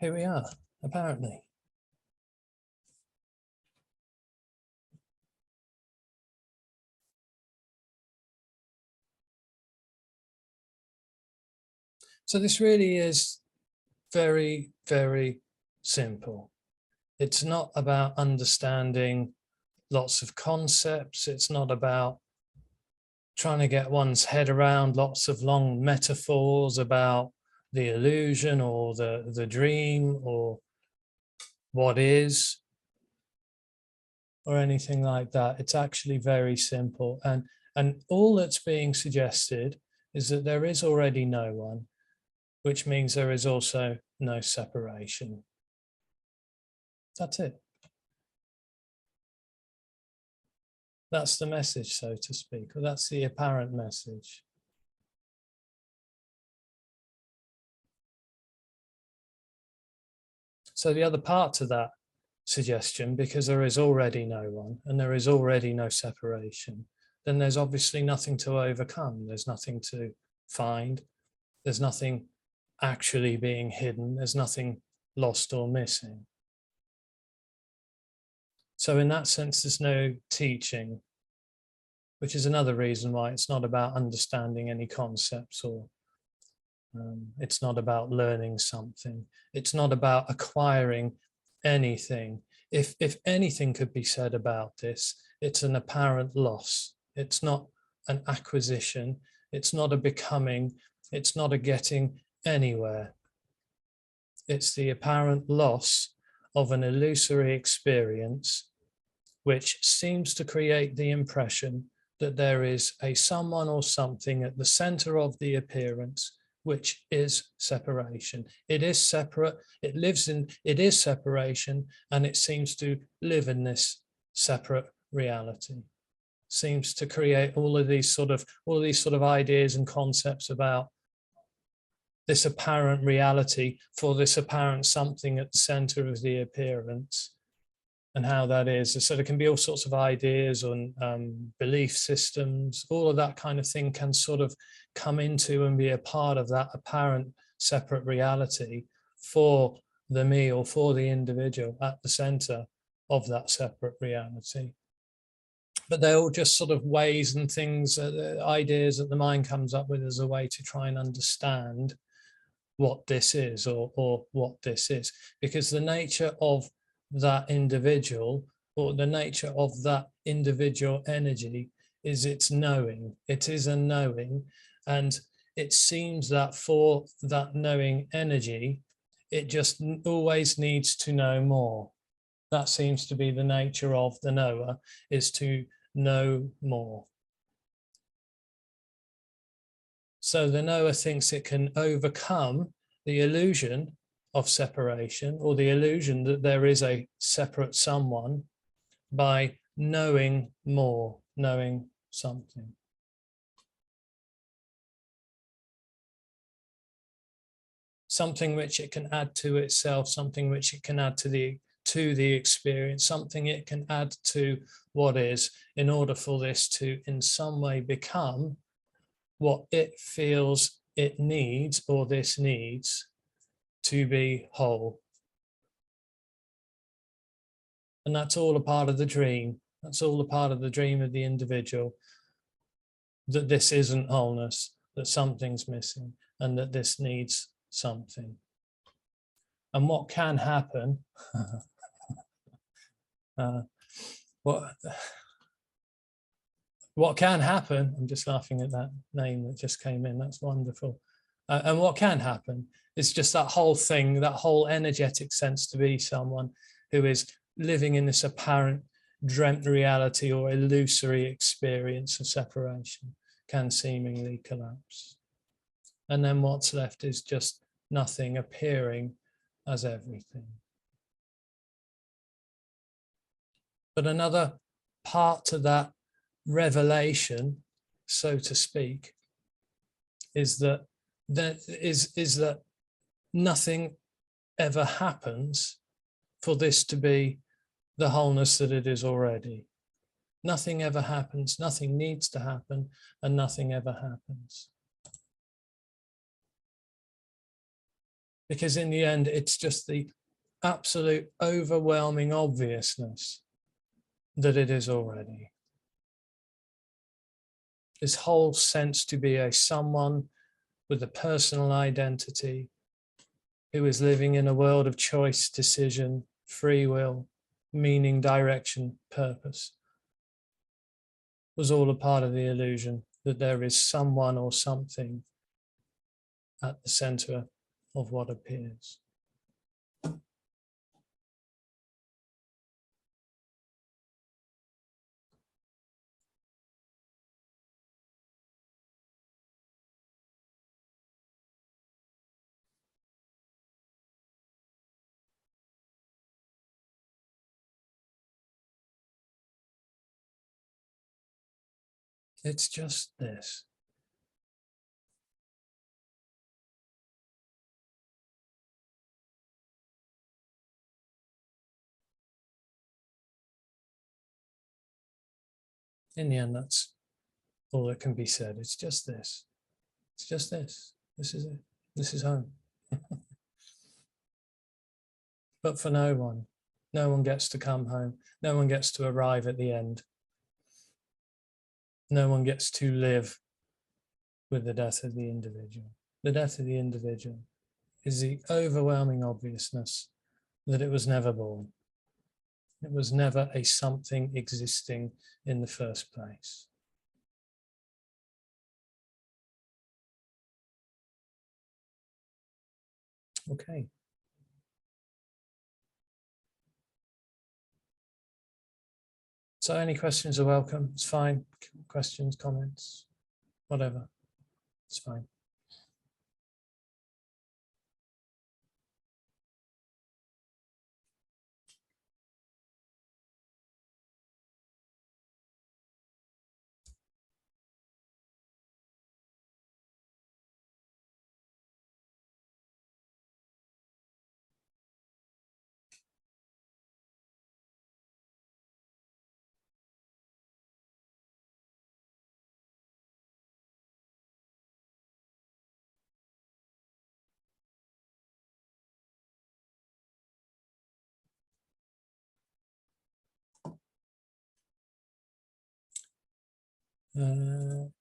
here we are, apparently. So this really is very, very simple. It's not about understanding lots of concepts. It's not about trying to get one's head around lots of long metaphors about the illusion or the dream or what is or anything like that. It's actually very simple. And all that's being suggested is that there is already no one, which means there is also no separation. That's it. That's the message, so to speak, or that's the apparent message. So the other part to that suggestion, because there is already no one and there is already no separation, then there's obviously nothing to overcome. There's nothing to find. There's nothing actually being hidden. There's nothing lost or missing. So in that sense, there's no teaching, which is another reason why it's not about understanding any concepts or it's not about learning something. It's not about acquiring anything. If anything could be said about this, it's an apparent loss. It's not an acquisition. It's not a becoming. It's not a getting anywhere. It's the apparent loss of an illusory experience, which seems to create the impression that there is a someone or something at the center of the appearance, which is separation. It is separate, it lives in, it is separation, and it seems to live in this separate reality. Seems to create all of these sort of ideas and concepts about this apparent reality for this apparent something at the center of the appearance, and how that is. So there can be all sorts of ideas on belief systems, all of that kind of thing can sort of come into and be a part of that apparent separate reality for the me or for the individual at the center of that separate reality. But they're all just sort of ways and things, ideas that the mind comes up with as a way to try and understand what this is or what this is, because the nature of that individual or the nature of that individual energy is its knowing. It is a knowing, and it seems that for that knowing energy, it just always needs to know more. That seems to be the nature of the knower, is to know more. So the knower thinks it can overcome the illusion of separation or the illusion that there is a separate someone by knowing more, knowing something. Something which it can add to itself, something which it can add to the experience, something it can add to what is, in order for this to in some way become what it feels it needs, or this needs to be whole. And that's all a part of the dream. That's all a part of the dream of the individual, that this isn't wholeness, that something's missing, and that this needs something. And what can happen, what can happen, I'm just laughing at that name that just came in, that's wonderful. And what can happen is just that whole thing, that whole energetic sense to be someone who is living in this apparent dreamt reality or illusory experience of separation can seemingly collapse. And then what's left is just nothing appearing as everything. But another part to that revelation, so to speak, is that that nothing ever happens for this to be the wholeness that it is already. Nothing ever happens, nothing needs to happen, and nothing ever happens. Because in the end, it's just the absolute overwhelming obviousness that it is already. This whole sense to be a someone with a personal identity who is living in a world of choice, decision, free will, meaning, direction, purpose, was all a part of the illusion that there is someone or something at the center of what appears. It's just this. In the end, that's all that can be said. It's just this. It's just this. This is it. This is home. But for no one gets to come home. No one gets to arrive at the end. No one gets to live with the death of the individual. The death of the individual is the overwhelming obviousness that it was never born. It was never a something existing in the first place. Okay. So any questions are welcome. It's fine. Questions, comments, whatever. It's fine.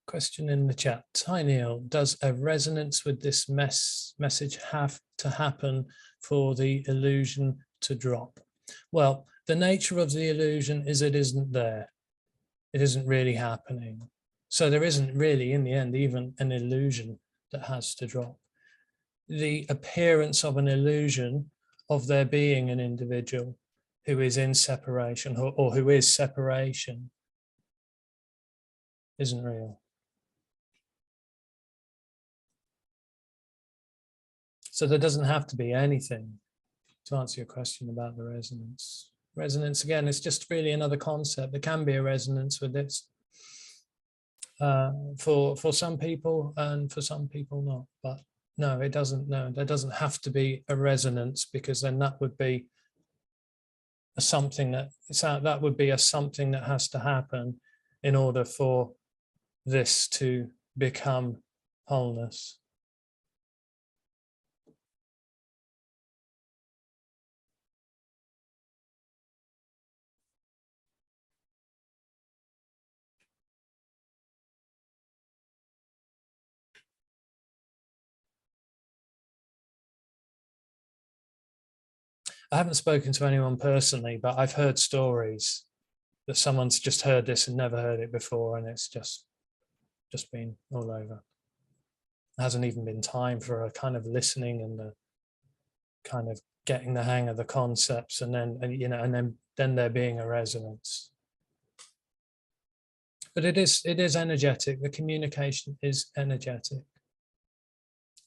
Question in the chat. Hi Neil, does a resonance with this message have to happen for the illusion to drop? Well, the nature of the illusion is it isn't there. It isn't really happening. So there isn't really, in the end, even an illusion that has to drop. The appearance of an illusion of there being an individual who is in separation or who is separation isn't real. So there doesn't have to be anything to answer your question about the resonance. Resonance, again, is just really another concept. There can be a resonance with this for some people and for some people not. But no, it doesn't. No, there doesn't have to be a resonance, because then that would be a something that would be a something that has to happen in order for this to become wholeness. I haven't spoken to anyone personally, but I've heard stories that someone's just heard this and never heard it before, and it's just been all over. There hasn't even been time for a kind of listening and the kind of getting the hang of the concepts, and then there being a resonance. But it is energetic. The communication is energetic.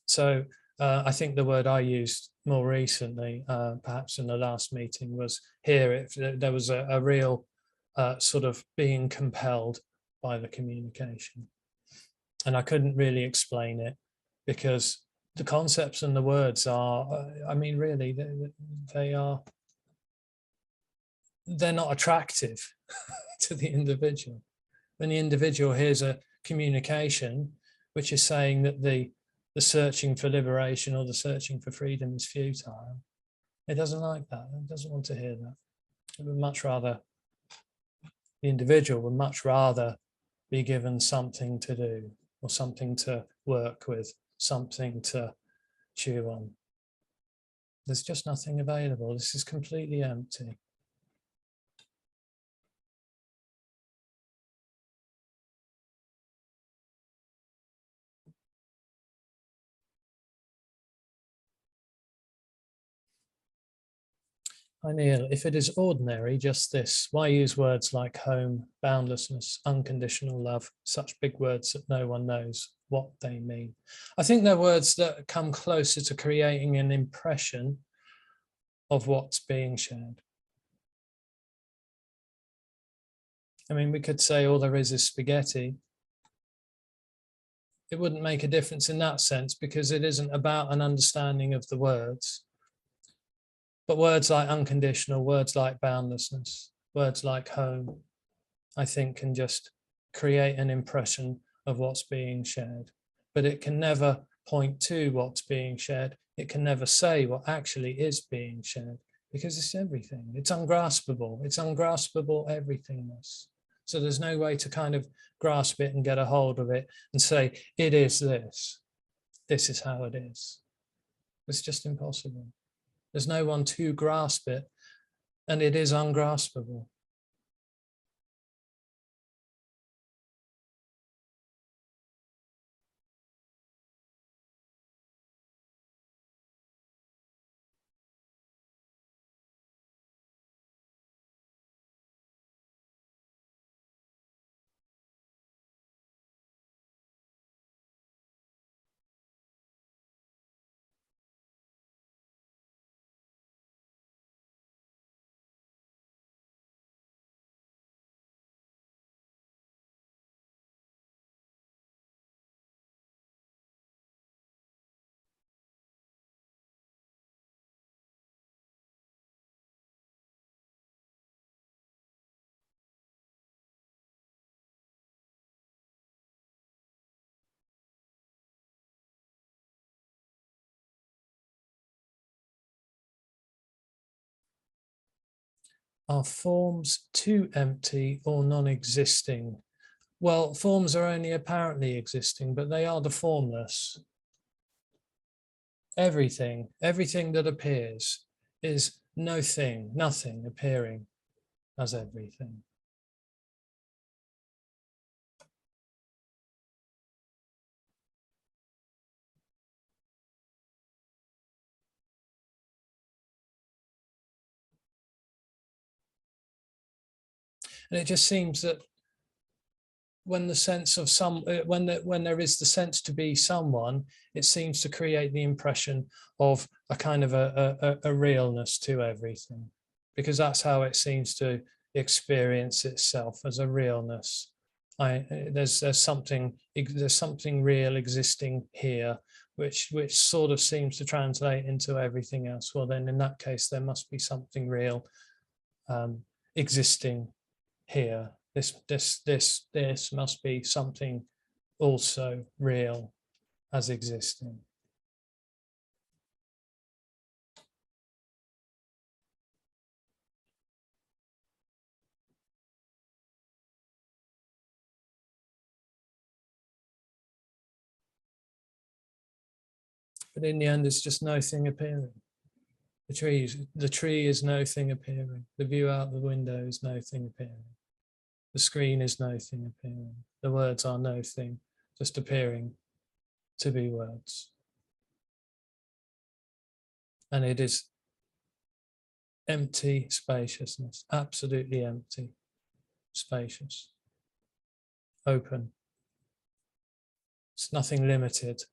So I think the word I used more recently, perhaps in the last meeting, was here. There was a real sort of being compelled by the communication. And I couldn't really explain it, because the concepts and the words are, I mean, really, they're not attractive to the individual. When the individual hears a communication which is saying that the the searching for liberation or the searching for freedom is futile. It doesn't like that. It doesn't want to hear that. It would much rather, the individual would much rather be given something to do or something to work with, something to chew on. There's just nothing available. This is completely empty. I kneel. If it is ordinary, just this, why use words like home, boundlessness, unconditional love, such big words that no one knows what they mean? I think they're words that come closer to creating an impression of what's being shared. I mean, we could say all there is spaghetti. It wouldn't make a difference in that sense because it isn't about an understanding of the words. But words like unconditional, words like boundlessness, words like home, I think can just create an impression of what's being shared. But it can never point to what's being shared. It can never say what actually is being shared because it's everything. It's ungraspable. It's ungraspable everythingness. So there's no way to kind of grasp it and get a hold of it and say, it is this. This is how it is. It's just impossible. There's no one to grasp it, and it is ungraspable. Are forms too empty or non-existing? Well, forms are only apparently existing, but they are the formless. Everything that appears is no thing, nothing appearing as everything. And it just seems that when the sense of when there is the sense to be someone, it seems to create the impression of a kind of a realness to everything, because that's how it seems to experience itself, as a realness. There's something real existing here, which sort of seems to translate into everything else. Well, then in that case, there must be something real existing here. This must be something also real as existing. But in the end, it's just no thing appearing. The tree is no thing appearing. The view out the window is no thing appearing. The screen is no thing appearing. The words are no thing, just appearing to be words. And it is empty spaciousness, absolutely empty, spacious, open. It's nothing limited.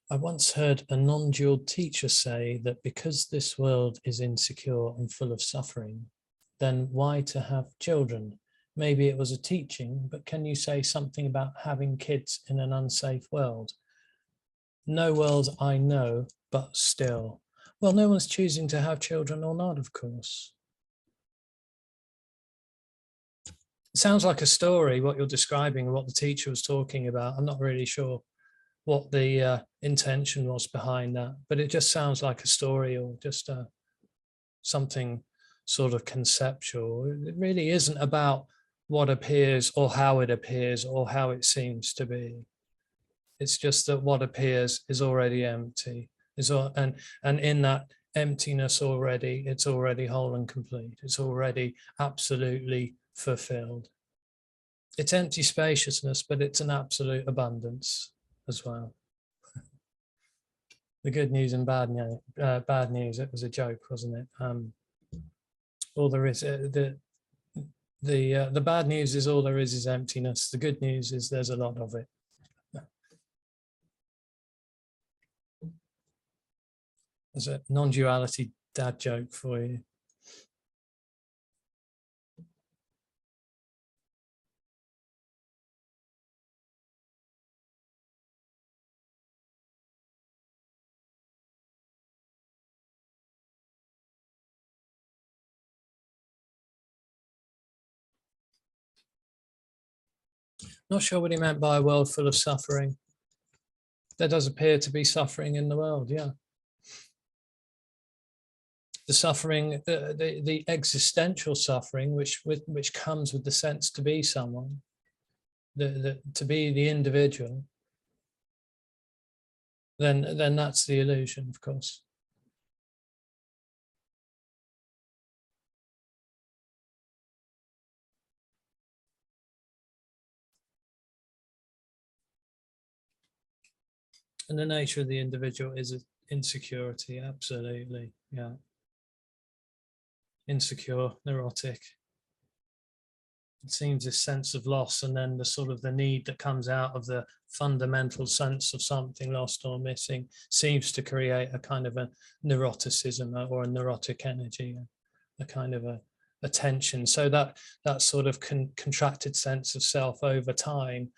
I once heard a non-dual teacher say that because this world is insecure and full of suffering, then why to have children? Maybe it was a teaching, but can you say something about having kids in an unsafe world? No world I know, but still. Well, no one's choosing to have children or not, of course. It sounds like a story, what you're describing, what the teacher was talking about. I'm not really sure what the intention was behind that, but it just sounds like a story or just something sort of conceptual. It really isn't about what appears or how it seems to be. It's just that what appears is already empty, and in that emptiness already, it's already whole and complete. It's already absolutely fulfilled. It's empty spaciousness, but it's an absolute abundance as well. The good news and bad news. It was a joke, wasn't it? All there is the bad news is all there is emptiness. The good news is there's a lot of it. There's a non-duality dad joke for you. Not sure what he meant by a world full of suffering. There does appear to be suffering in the world, yeah. The suffering, the existential suffering, which comes with the sense to be someone, to be the individual, then that's the illusion, of course. And the nature of the individual is insecurity, absolutely, yeah. Insecure, neurotic. It seems this sense of loss, and then the sort of the need that comes out of the fundamental sense of something lost or missing seems to create a kind of a neuroticism or a neurotic energy, a kind of a tension. So that sort of contracted sense of self over time,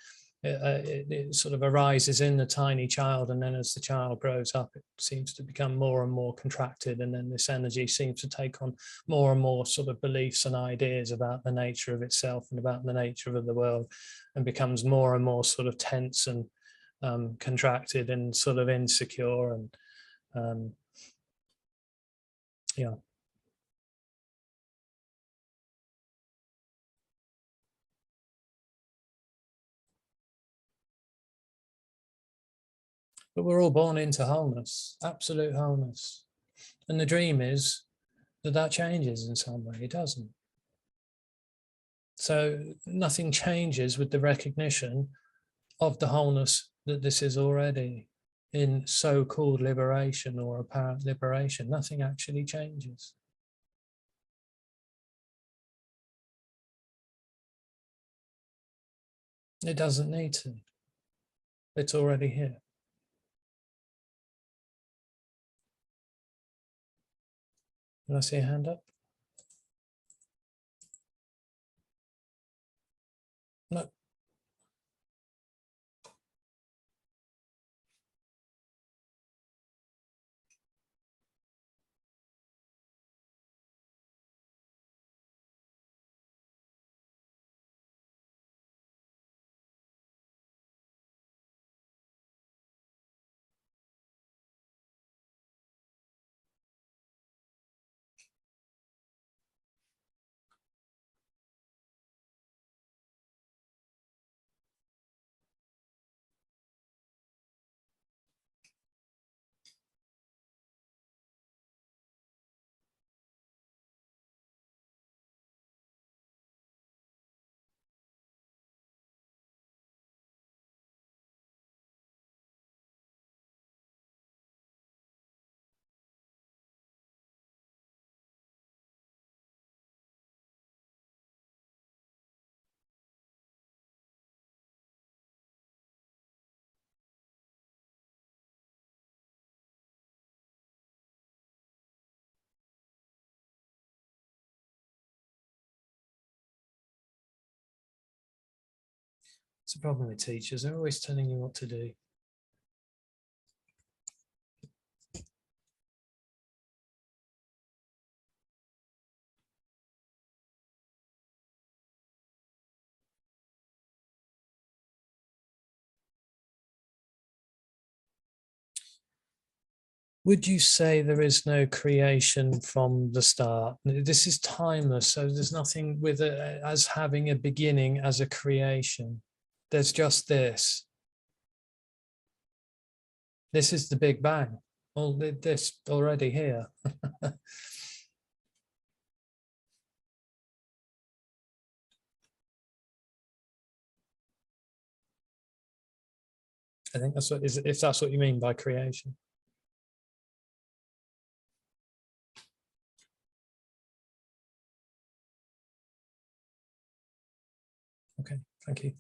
it sort of arises in the tiny child, and then as the child grows up, it seems to become more and more contracted, and then this energy seems to take on more and more sort of beliefs and ideas about the nature of itself and about the nature of the world, and becomes more and more sort of tense and contracted and sort of insecure, and yeah. But we're all born into wholeness, absolute wholeness. And the dream is that that changes in some way. It doesn't. So nothing changes with the recognition of the wholeness that this is already in so-called liberation or apparent liberation. Nothing actually changes. It doesn't need to. It's already here. Can I see a hand up? No. It's a problem with teachers. They're always telling you what to do. Would you say there is no creation from the start? This is timeless, so there's nothing with it as having a beginning as a creation. There's just this. This is the Big Bang. All this already here. I think that's what is, if that's what you mean by creation. Okay, thank you.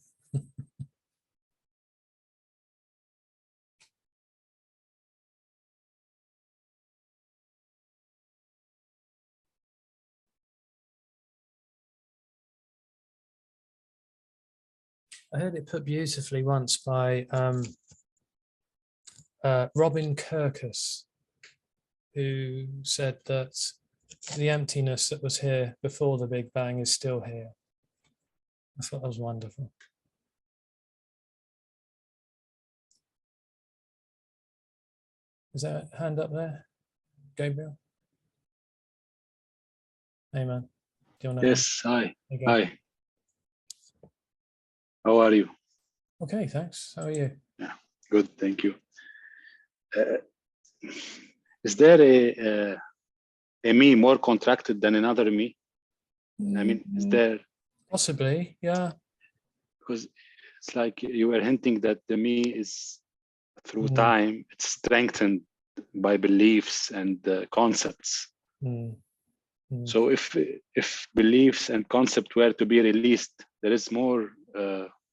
I heard it put beautifully once by Robin Kirkus, who said that the emptiness that was here before the Big Bang is still here. I thought that was wonderful. Is there a hand up there, Gabriel? Hey, man. Do you want to? Yes, hi. Hi. How are you? Okay, thanks. How are you? Yeah, good, thank you. Is there a me more contracted than another me? I mean, is there? Possibly, yeah. Because it's like you were hinting that the me is through time, it's strengthened by beliefs and concepts. So if beliefs and concept were to be released, there is more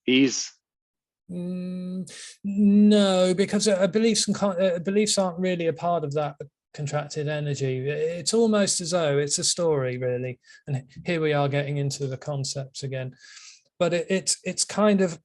ease. No, because beliefs aren't really a part of that contracted energy. It's almost as though it's a story, really. And here we are getting into the concepts again. But it's kind of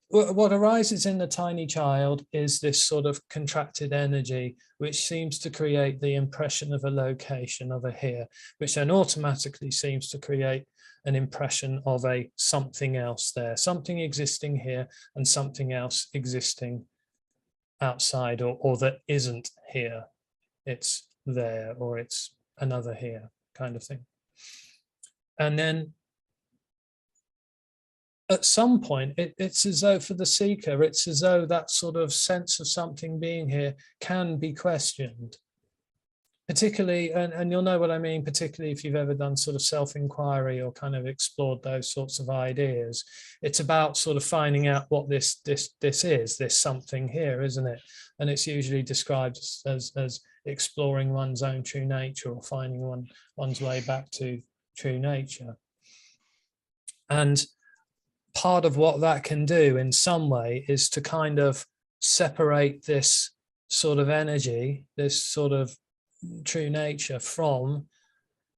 what arises in the tiny child is this sort of contracted energy, which seems to create the impression of a location, of a here, which then automatically seems to create an impression of a something else there, something existing here and something else existing outside, or that isn't here. It's there, or it's another here kind of thing. And then at some point, it's as though for the seeker, it's as though that sort of sense of something being here can be questioned. Particularly, and you'll know what I mean, particularly if you've ever done sort of self-inquiry or kind of explored those sorts of ideas. It's about sort of finding out what this is, this something here, isn't it? And it's usually described as exploring one's own true nature, or finding one's way back to true nature. And part of what that can do in some way is to kind of separate this sort of energy, this sort of true nature, from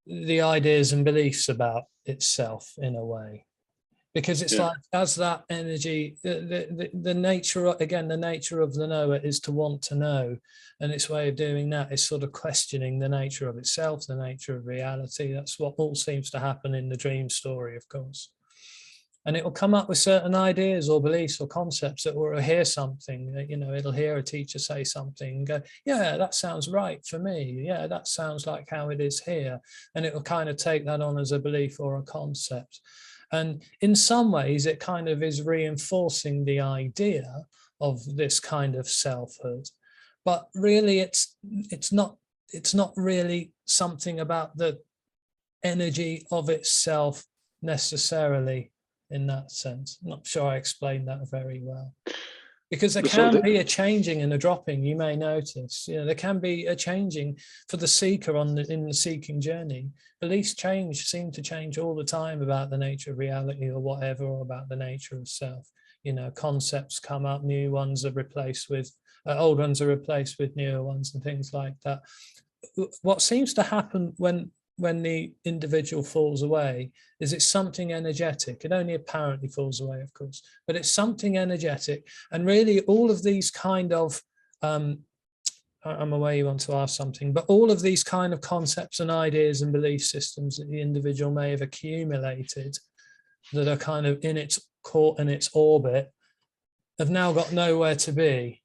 the ideas and beliefs about itself in a way. Because it's like, as that energy, the nature, again, the nature of the knower is to want to know. And its way of doing that is sort of questioning the nature of itself, the nature of reality. That's what all seems to happen in the dream story, of course. And it will come up with certain ideas or beliefs or concepts that will hear something, you know, it'll hear a teacher say something and go, yeah, that sounds right for me. Yeah, that sounds like how it is here. And it will kind of take that on as a belief or a concept. And in some ways, it kind of is reinforcing the idea of this kind of selfhood. But really, it's not really something about the energy of itself necessarily, in that sense. I'm not sure I explained that very well. Because there can be a changing and a dropping, you may notice. You know, there can be a changing for the seeker in the seeking journey. Beliefs seem to change all the time about the nature of reality or whatever, or about the nature of self. You know, concepts come up, new ones are replaced with, old ones are replaced with newer ones and things like that. What seems to happen when when the individual falls away is it's something energetic. It only apparently falls away, of course, but it's something energetic. And really all of these kind of, I'm aware you want to ask something, but all of these kind of concepts and ideas and belief systems that the individual may have accumulated that are kind of in its caught in its orbit have now got nowhere to be.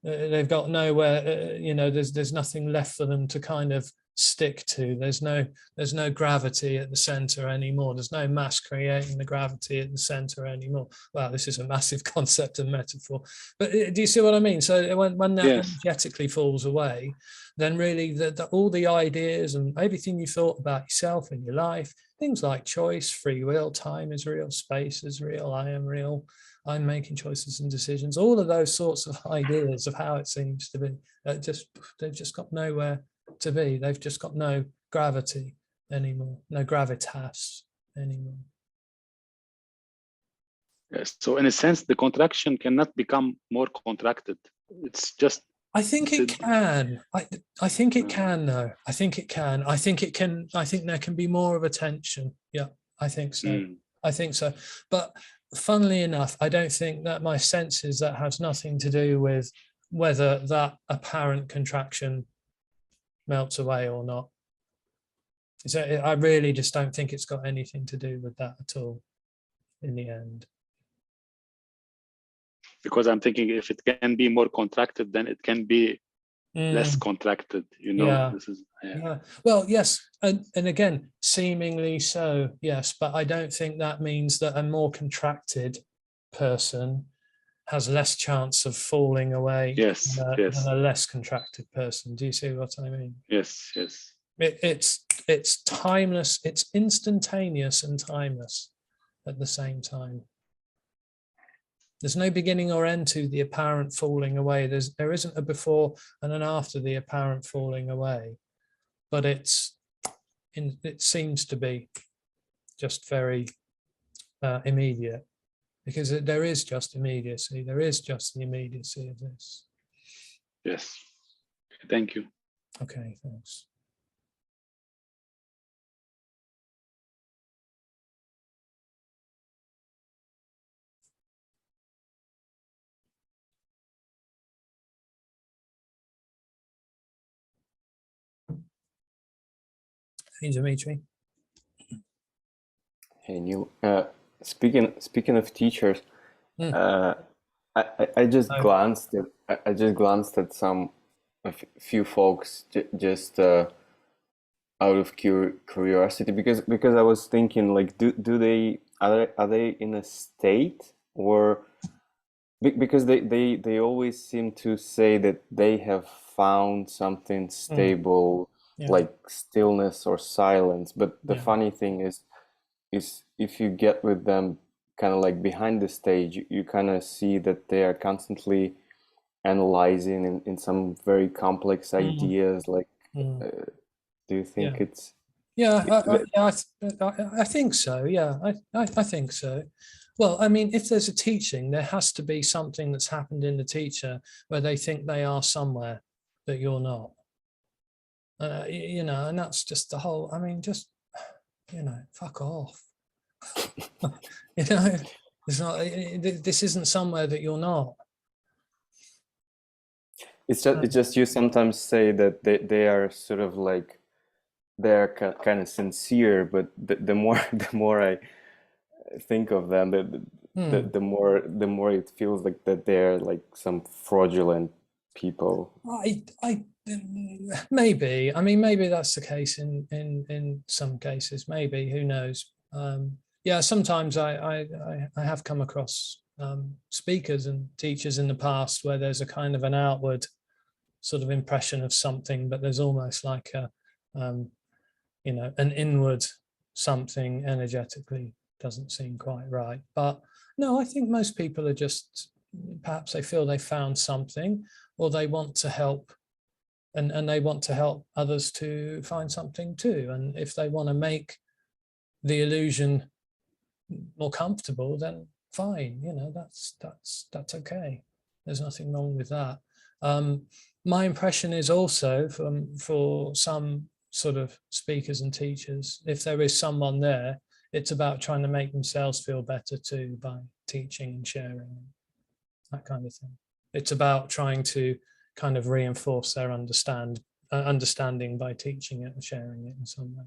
They've got nowhere, you know, there's nothing left for them to kind of stick to. There's no gravity at the center anymore. There's no mass creating the gravity at the center anymore. Wow, this is a massive concept and metaphor, but do you see what I mean? So when that energetically falls away, then really all the ideas and everything you thought about yourself and your life, things like choice, free will, time is real, space is real, I am real, I'm making choices and decisions, all of those sorts of ideas of how it seems to be, they've just got nowhere to be. They've just got no gravity anymore, no gravitas anymore. Yes. So in a sense, the contraction cannot become more contracted. It's just. I think it can. I think it can, though. I think it can. I think it can. I think there can be more of a tension. Yeah, I think so. I think so. But funnily enough, I don't think that my sense is that has nothing to do with whether that apparent contraction melts away or not. So I really just don't think it's got anything to do with that at all in the end. Because I'm thinking if it can be more contracted, then it can be less contracted, you know. Yeah. This is Well, yes, and again, seemingly so, yes, but I don't think that means that a more contracted person has less chance of falling away than a less contracted person. Do you see what I mean? Yes. It's timeless, it's instantaneous and timeless at the same time. There's no beginning or end to the apparent falling away. There isn't a before and an after the apparent falling away, but it seems to be just very immediate, because there is just immediacy. There is just the immediacy of this. Yes. Thank you. Okay, thanks. Hey, Dimitri. Hey, Neil. Speaking of teachers, I just glanced at a few folks just out of curiosity, because I was thinking, like, are they in a state, or because they always seem to say that they have found something stable, like stillness or silence. But the funny thing is if you get with them kind of like behind the stage, you kind of see that they are constantly analyzing in some very complex ideas. Like, do you think it's? I think so. Yeah, I think so. Well, I mean, if there's a teaching, there has to be something that's happened in the teacher where they think they are somewhere that you're not. You know, and that's just the whole. I mean, just, you know, fuck off. You know, it's not. This isn't somewhere that you're not. It's just you sometimes say that they are sort of like, they're kind of sincere, but the more I think of them, the more it feels like that they're like some fraudulent people. I maybe. I mean, maybe that's the case in some cases. Maybe, who knows? Yeah, sometimes I have come across speakers and teachers in the past where there's a kind of an outward sort of impression of something, but there's almost like a you know, an inward something energetically doesn't seem quite right. But no, I think most people are just, perhaps they feel they found something, or they want to help, and they want to help others to find something too. And if they want to make the illusion more comfortable, then fine, you know, that's okay. There's nothing wrong with that. My impression is also for some sort of speakers and teachers. If there is someone there, it's about trying to make themselves feel better too by teaching and sharing, that kind of thing. It's about trying to kind of reinforce their understanding by teaching it and sharing it in some way.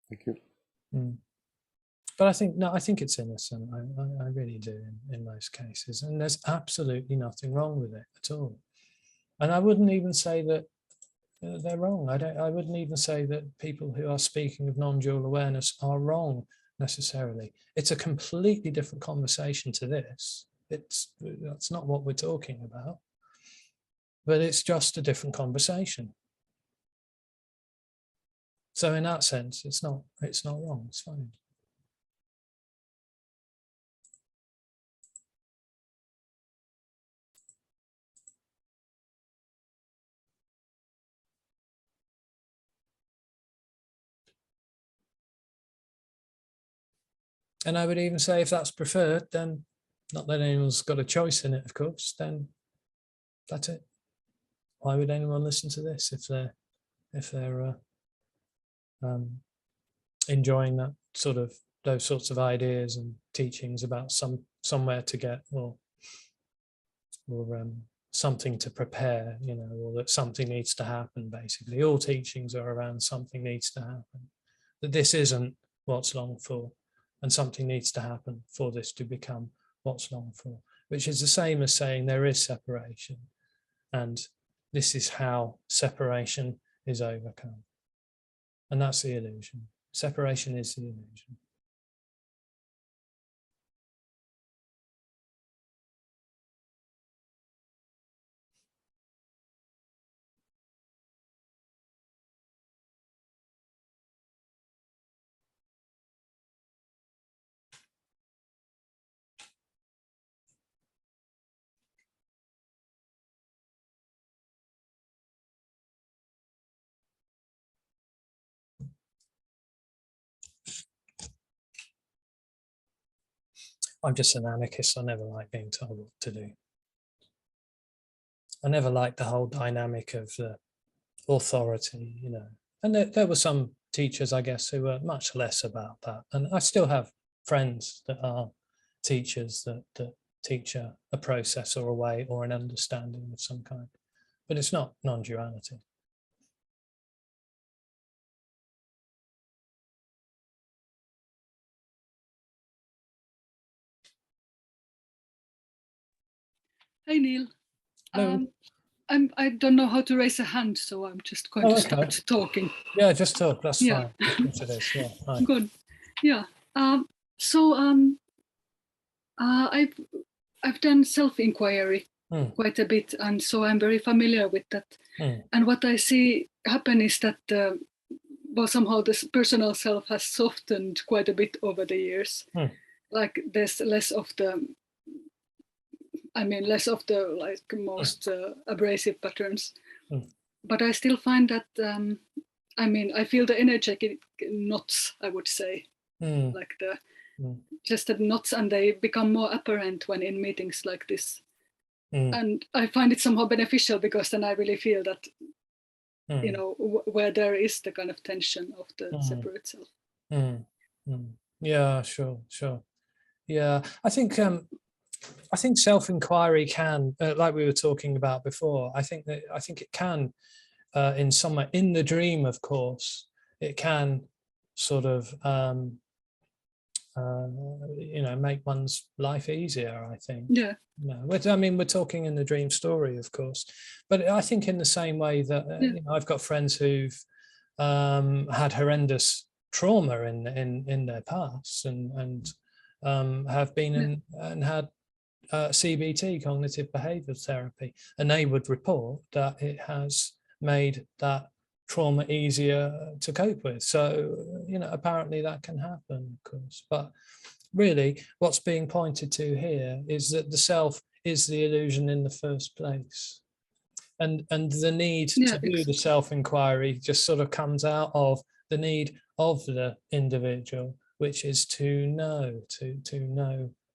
Thank you. But I think it's innocent. I really do in most cases, and there's absolutely nothing wrong with it at all. And I wouldn't even say that they're wrong. I wouldn't even say that people who are speaking of non-dual awareness are wrong necessarily. It's a completely different conversation to this. That's not what we're talking about, but it's just a different conversation. So in that sense, it's not wrong. It's fine. And I would even say if that's preferred, then not that anyone's got a choice in it, of course, then that's it. Why would anyone listen to this if they're enjoying that those sorts of ideas and teachings about somewhere to get or something to prepare, or that something needs to happen. Basically, all teachings are around something needs to happen. That this isn't what's longed for, and something needs to happen for this to become what's longed for, which is the same as saying there is separation, and this is how separation is overcome. And that's the illusion. Separation is the illusion. I'm just an anarchist. I never like being told what to do. I never liked the whole dynamic of the authority, And there were some teachers, I guess, who were much less about that. And I still have friends that are teachers that teach a process or a way or an understanding of some kind. But it's not non-duality. Hi, Neil. Hello. I don't know how to raise a hand, so I'm just going to start talking. Yeah, just talk. That's Yeah. fine. Of course it is. Yeah. Right. Good. Yeah. I've done self-inquiry quite a bit, and so I'm very familiar with that. And what I see happen is that somehow this personal self has softened quite a bit over the years. Like there's less of the like most abrasive patterns. But I still find that, I feel the energetic knots, I would say, like just the knots, and they become more apparent when in meetings like this. And I find it somehow beneficial, because then I really feel that, where there is the kind of tension of the separate self. Yeah, sure. Yeah, I think self-inquiry can, like we were talking about before, I think it can, in some way, in the dream, of course, it can sort of, make one's life easier, I think. Yeah. We're talking in the dream story, of course, but I think in the same way that I've got friends who've had horrendous trauma in their past and have been in and had CBT, cognitive behavioral therapy, and they would report that it has made that trauma easier to cope with. So, apparently that can happen, of course. But really, what's being pointed to here is that the self is the illusion in the first place. And the need to do the self-inquiry just sort of comes out of the need of the individual, which is to know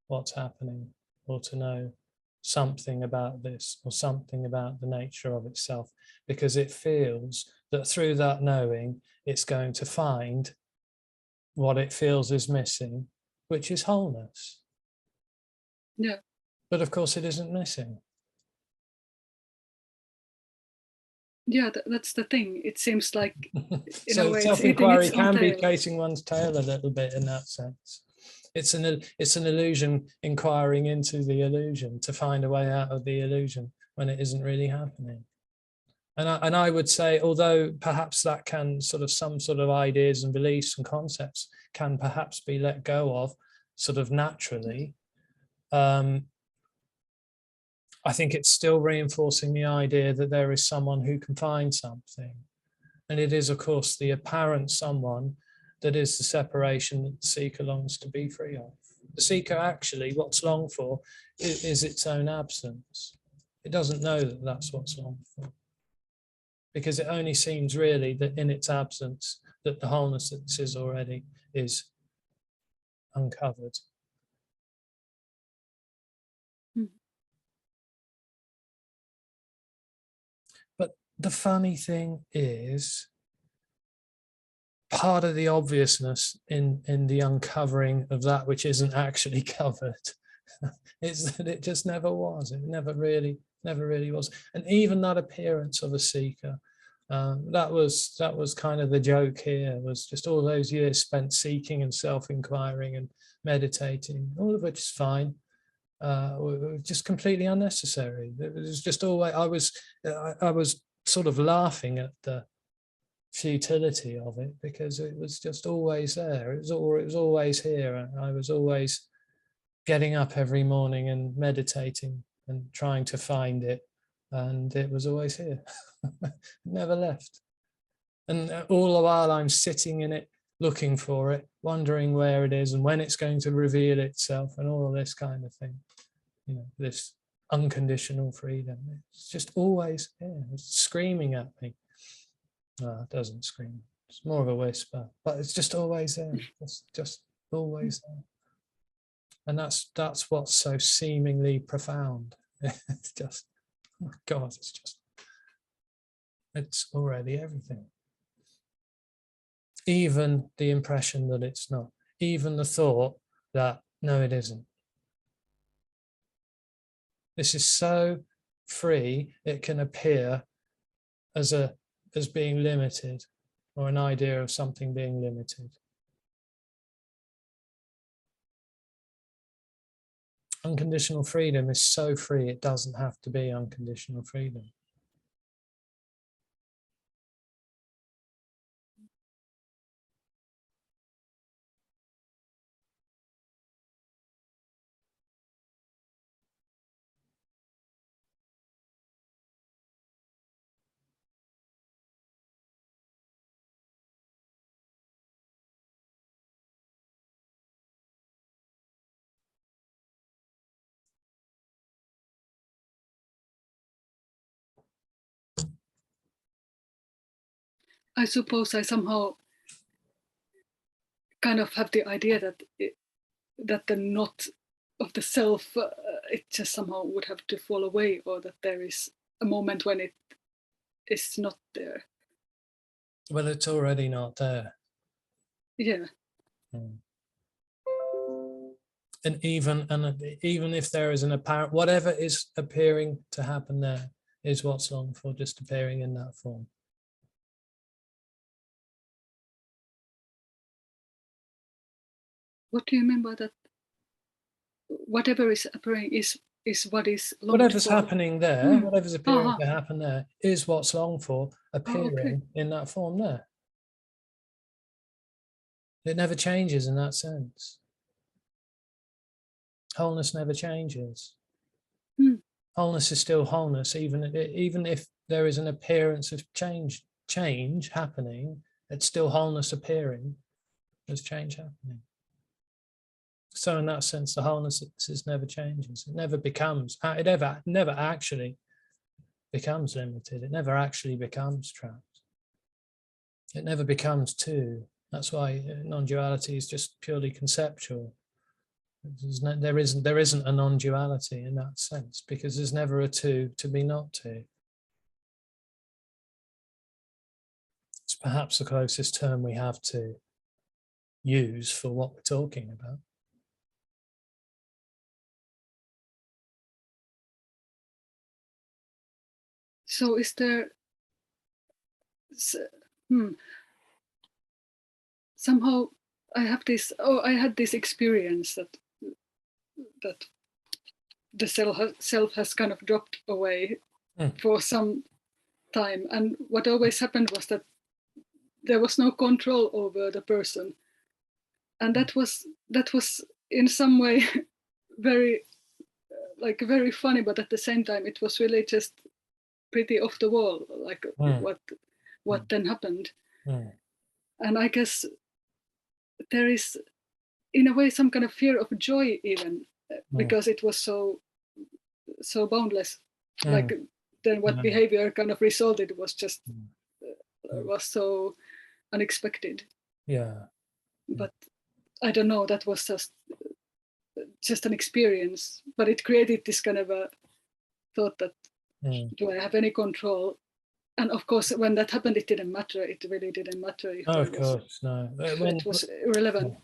what's happening, or to know something about this or something about the nature of itself, because it feels that through that knowing, it's going to find what it feels is missing, which is wholeness. Yeah. But of course, it isn't missing. Yeah, that's the thing. It seems like, in So a way, self-inquiry it's eating its can own be tail. chasing one's tail a little bit in that sense. It's an illusion inquiring into the illusion to find a way out of the illusion when it isn't really happening. And I would say, although perhaps that can sort of some sort of ideas and beliefs and concepts can perhaps be let go of sort of naturally, I think it's still reinforcing the idea that there is someone who can find something. And it is, of course, the apparent someone that is the separation that the seeker longs to be free of. The seeker actually, what's longed for is its own absence. It doesn't know that that's what's longed for, because it only seems really that in its absence that the wholeness that this is already is uncovered. But the funny thing is, part of the obviousness in the uncovering of that which isn't actually covered is that it just never was. It never really was. And even that appearance of a seeker, that was kind of the joke here, was just all those years spent seeking and self-inquiring and meditating, all of which is fine, just completely unnecessary. It was just always, I was sort of laughing at the futility of it, because it was just always there. It was always here. I was always getting up every morning and meditating and trying to find it, and it was always here. It never left. And all the while I'm sitting in it, looking for it, wondering where it is and when it's going to reveal itself, and all of this kind of thing. You know, this unconditional freedom. It's just always here. It's screaming at me. No, it doesn't scream. It's more of a whisper, but it's just always there. It's just always there. And that's what's so seemingly profound. It's just, oh my God, it's already everything. Even the impression that it's not, even the thought that, no, it isn't. This is so free, it can appear as being limited, or an idea of something being limited. Unconditional freedom is so free, it doesn't have to be unconditional freedom. I suppose I somehow kind of have the idea that that the knot of the self, it just somehow would have to fall away, or that there is a moment when it is not there. Well, it's already not there. Yeah. And even if there is an apparent, whatever is appearing to happen there is what's longed for, just appearing in that form. What do you mean by that? Whatever is appearing is what is longed Whatever's for. happening there, whatever's appearing to happen there is what's longed for, appearing in that form there. It never changes in that sense. Wholeness never changes. Wholeness is still wholeness, even if there is an appearance of change happening. It's still wholeness appearing. There's change happening. So in that sense, the wholeness never changes. It never becomes. It never actually becomes limited. It never actually becomes trapped. It never becomes two. That's why non-duality is just purely conceptual. There isn't a non-duality in that sense, because there's never a two to be not two. It's perhaps the closest term we have to use for what we're talking about. So is there somehow I had this experience that the self has kind of dropped away for some time, and what always happened was that there was no control over the person, and that was in some way very very funny, but at the same time it was really just pretty off the wall, like what then happened. And I guess there is in a way some kind of fear of joy even, because it was so boundless. Like then what behavior kind of resulted was just was so unexpected. But I don't know, that was just an experience, but it created this kind of a thought that do I have any control? And of course, when that happened, it didn't matter. It really didn't matter. If of course, no. It was irrelevant.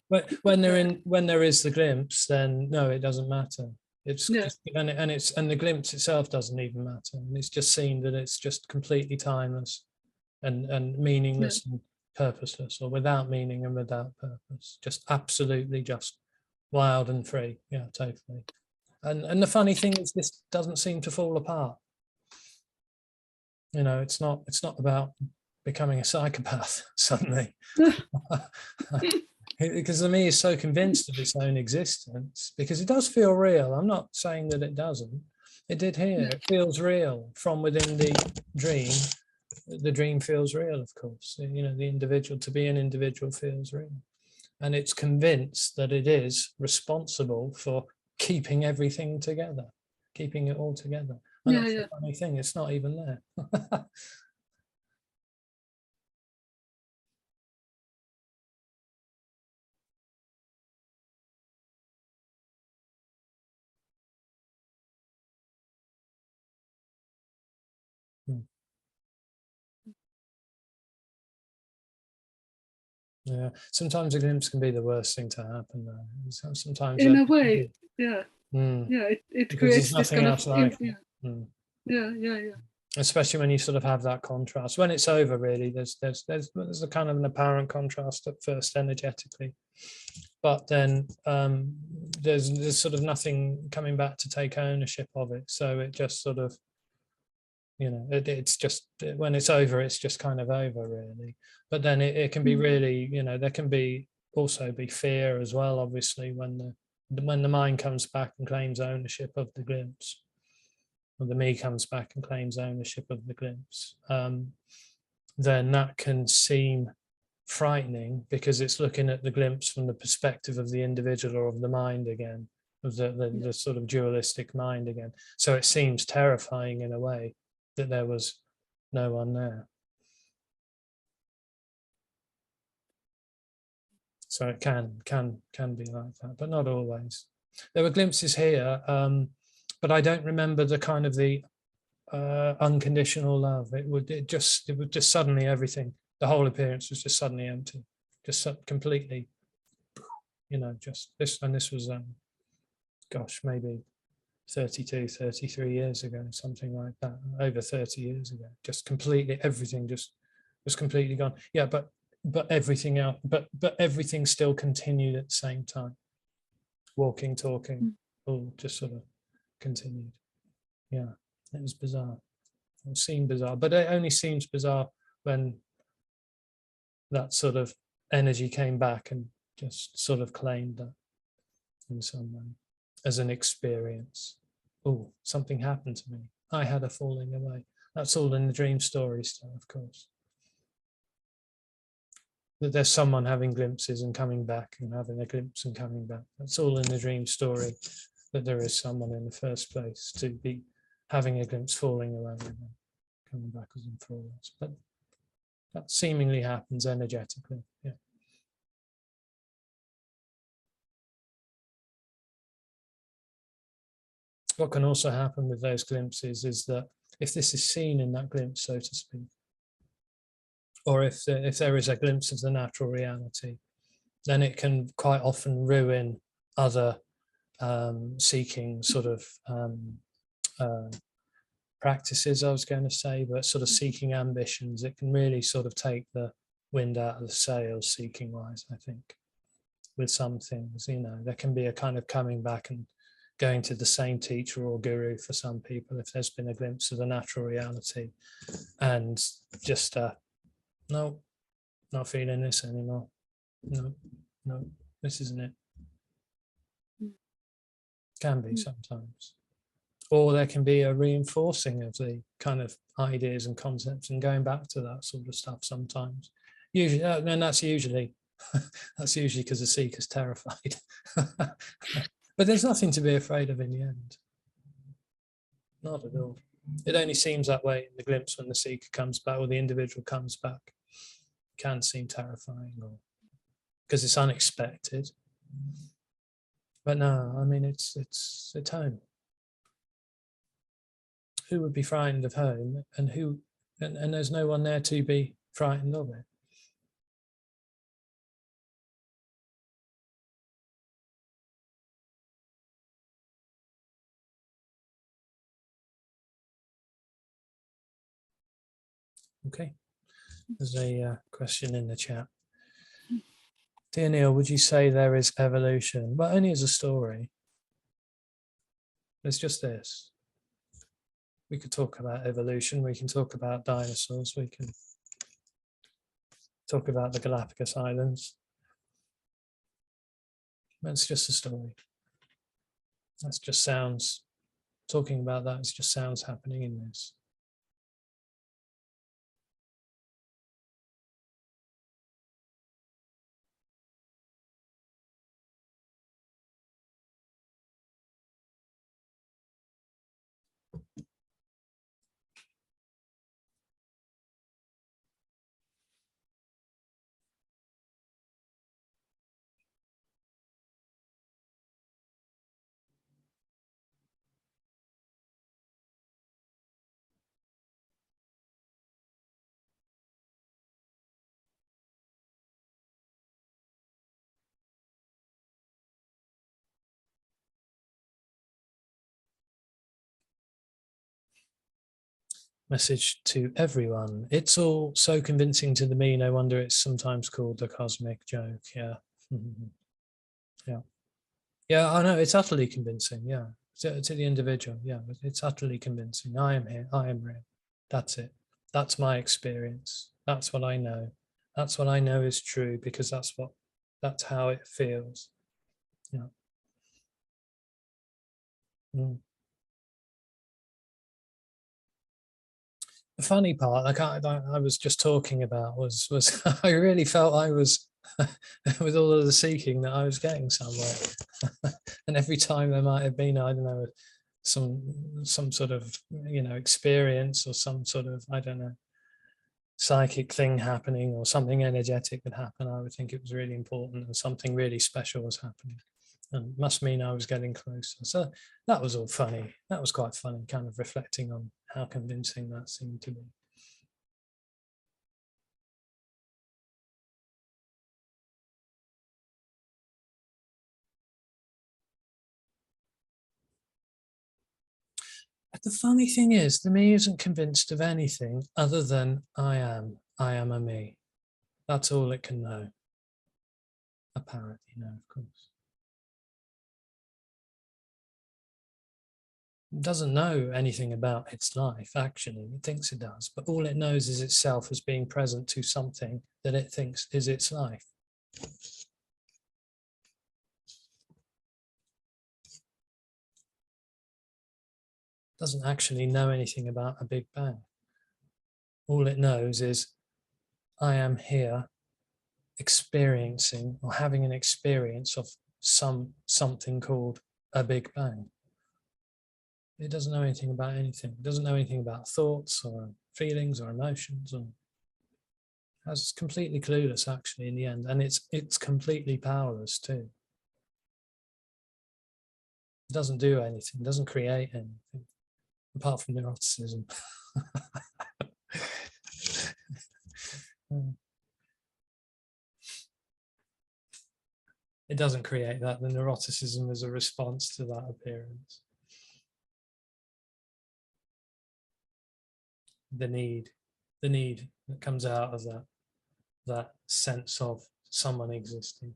But when there is the glimpse, then no, it doesn't matter. It's just, and the glimpse itself doesn't even matter. And it's just seen that it's just completely timeless and meaningless and purposeless, or without meaning and without purpose. Just absolutely just wild and free. Yeah, totally. And the funny thing is, this doesn't seem to fall apart. You know, it's not about becoming a psychopath suddenly. Because the me is so convinced of its own existence, because it does feel real. I'm not saying that it doesn't. It did here. It feels real from within the dream. The dream feels real, of course. You know, the individual, to be an individual, feels real. And it's convinced that it is responsible for keeping everything together, keeping it all together. And that's the funny thing, it's not even there. Yeah, sometimes a glimpse can be the worst thing to happen, though. Sometimes in a way, it creates this kind of especially when you sort of have that contrast. When it's over, really, there's a kind of an apparent contrast at first energetically, but then there's sort of nothing coming back to take ownership of it. So it just sort of, you know, it's just, when it's over, it's just kind of over, really. But then it can be really, you know, there can be also be fear as well, obviously, when the mind comes back and claims ownership of the glimpse, or the me comes back and claims ownership of the glimpse, then that can seem frightening, because it's looking at the glimpse from the perspective of the individual or of the mind again, of the sort of dualistic mind again. So it seems terrifying in a way that there was no one there. So it can be like that, but not always. There were glimpses here, but I don't remember the kind of the unconditional love. It would just suddenly, everything, the whole appearance was just suddenly empty, just completely, you know, just this. And this was gosh, maybe 32, 33 years ago, something like that, over 30 years ago. Just completely, everything just was completely gone. Yeah, but everything else, but everything still continued at the same time. Walking, talking, all just sort of continued. Yeah, it was bizarre. It seemed bizarre, but it only seems bizarre when that sort of energy came back and just sort of claimed that in some way as an experience. Oh, something happened to me. I had a falling away. That's all in the dream story still, of course. That there's someone having glimpses and coming back, and having a glimpse and coming back. That's all in the dream story, that there is someone in the first place to be having a glimpse, falling away, and then coming backwards and forwards. But that seemingly happens energetically. Yeah. what can also happen with those glimpses is that if this is seen in that glimpse, so to speak, or if there is a glimpse of the natural reality, then it can quite often ruin other seeking sort of practices, I was going to say, but sort of seeking ambitions. It can really sort of take the wind out of the sails seeking wise, I think, with some things. You know, there can be a kind of coming back and going to the same teacher or guru for some people if there's been a glimpse of the natural reality, and just no, not feeling this anymore. No, this isn't it. Can be sometimes. Or there can be a reinforcing of the kind of ideas and concepts and going back to that sort of stuff sometimes. Usually, and that's usually because the seeker's terrified. But there's nothing to be afraid of in the end. Not at all. It only seems that way in the glimpse when the seeker comes back or the individual comes back. It can seem terrifying, or because it's unexpected. But no, I mean, it's home. Who would be frightened of home, and and there's no one there to be frightened of it. Okay, there's a question in the chat. Dear Neil, would you say there is evolution? Well, only as a story. It's just this. We could talk about evolution. We can talk about dinosaurs. We can talk about the Galapagos Islands. That's just a story. That's just sounds. Talking about that is just sounds happening in this. Message to everyone. It's all so convincing to the me, no wonder it's sometimes called the cosmic joke. Yeah. Yeah, I know, it's utterly convincing. Yeah, to the individual. Yeah, it's utterly convincing. I am here, I am real. That's it. That's my experience. That's what I know. That's what I know is true, because that's how it feels. Yeah. The funny part, like I was just talking about, was I really felt I was with all of the seeking that I was getting somewhere, and every time there might have been, I don't know, some sort of experience or some sort of, I don't know, psychic thing happening or something energetic would happen, I would think it was really important and something really special was happening, and must mean I was getting closer. So that was all funny. That was quite funny, kind of reflecting on how convincing that seemed to be. But the funny thing is, the me isn't convinced of anything other than I am a me. That's all it can know. Apparently, of course. It doesn't know anything about its life, actually. It thinks it does, but all it knows is itself as being present to something that it thinks is its life. It doesn't actually know anything about a Big Bang. All it knows is I am here experiencing or having an experience of something called a Big Bang. It doesn't know anything about anything. It doesn't know anything about thoughts or feelings or emotions, or it's completely clueless actually in the end, and it's completely powerless too. It doesn't do anything, doesn't create anything, apart from neuroticism. It doesn't create that. The neuroticism is a response to that appearance. The need that comes out of that sense of someone existing.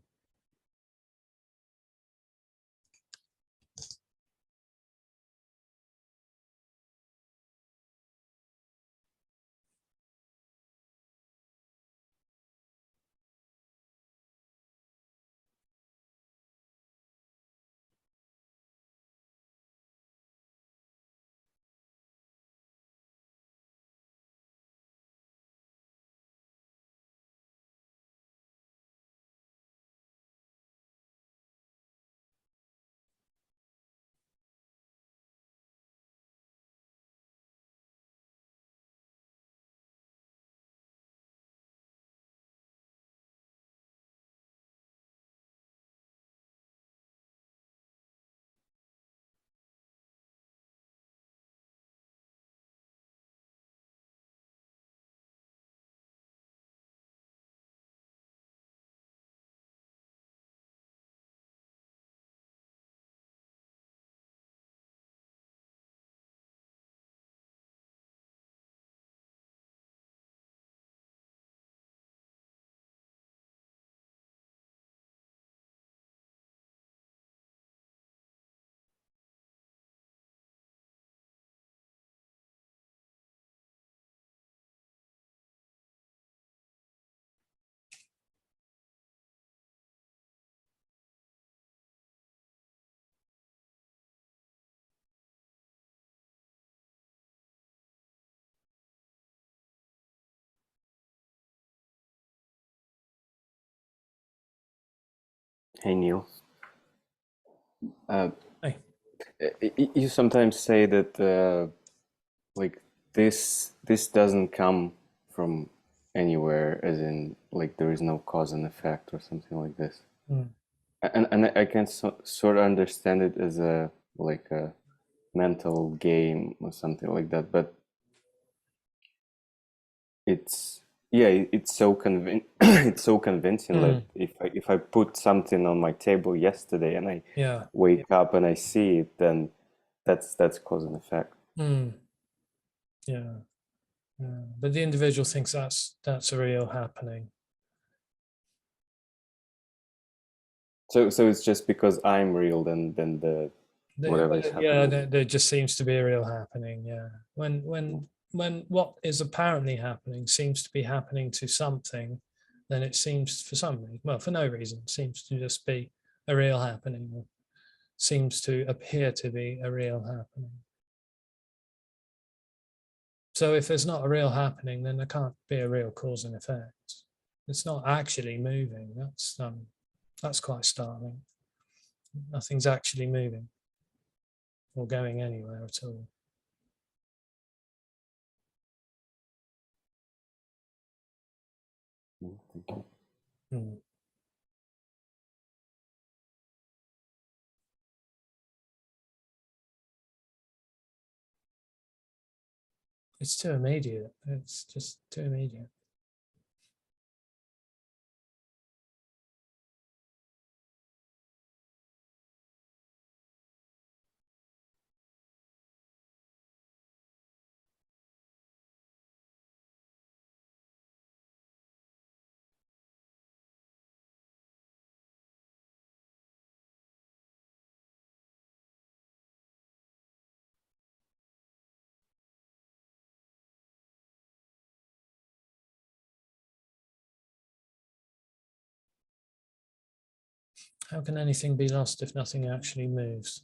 Hey Neil. Hey. You sometimes say that like this doesn't come from anywhere, as in like there is no cause and effect or something like this. And I can sort of understand it as a like a mental game or something like that, but it's it's so it's so convincing. Like if I put something on my table yesterday and I wake up and I see it, then that's cause and effect. Yeah, but the individual thinks that's a real happening. So it's just because I'm real, then the whatever is happening. There just seems to be a real happening. Yeah, when what is apparently happening seems to be happening to something, then it seems for some reason, well, for no reason, seems to just be a real happening, or seems to appear to be a real happening. So if there's not a real happening, then there can't be a real cause and effect. It's not actually moving. That's quite startling. Nothing's actually moving or going anywhere at all. It's too immediate. It's just too immediate. How can anything be lost if nothing actually moves?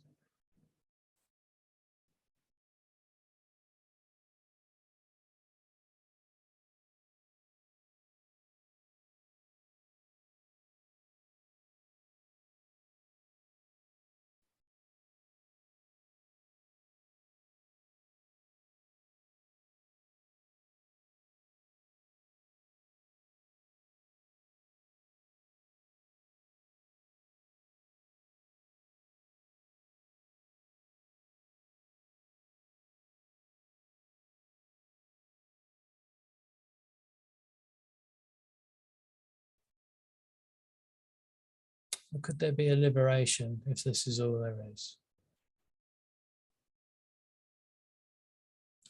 Or could there be a liberation if this is all there is?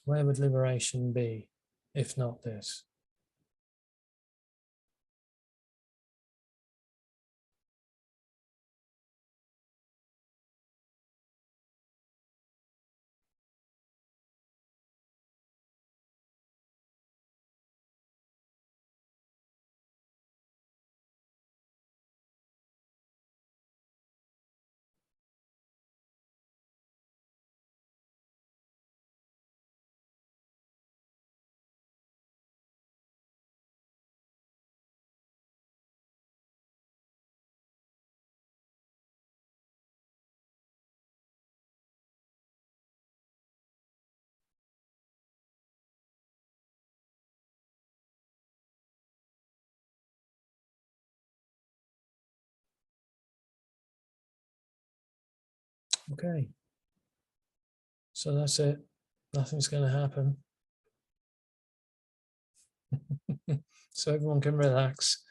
Where would liberation be if not this? Okay, so that's it. Nothing's going to happen. So everyone can relax.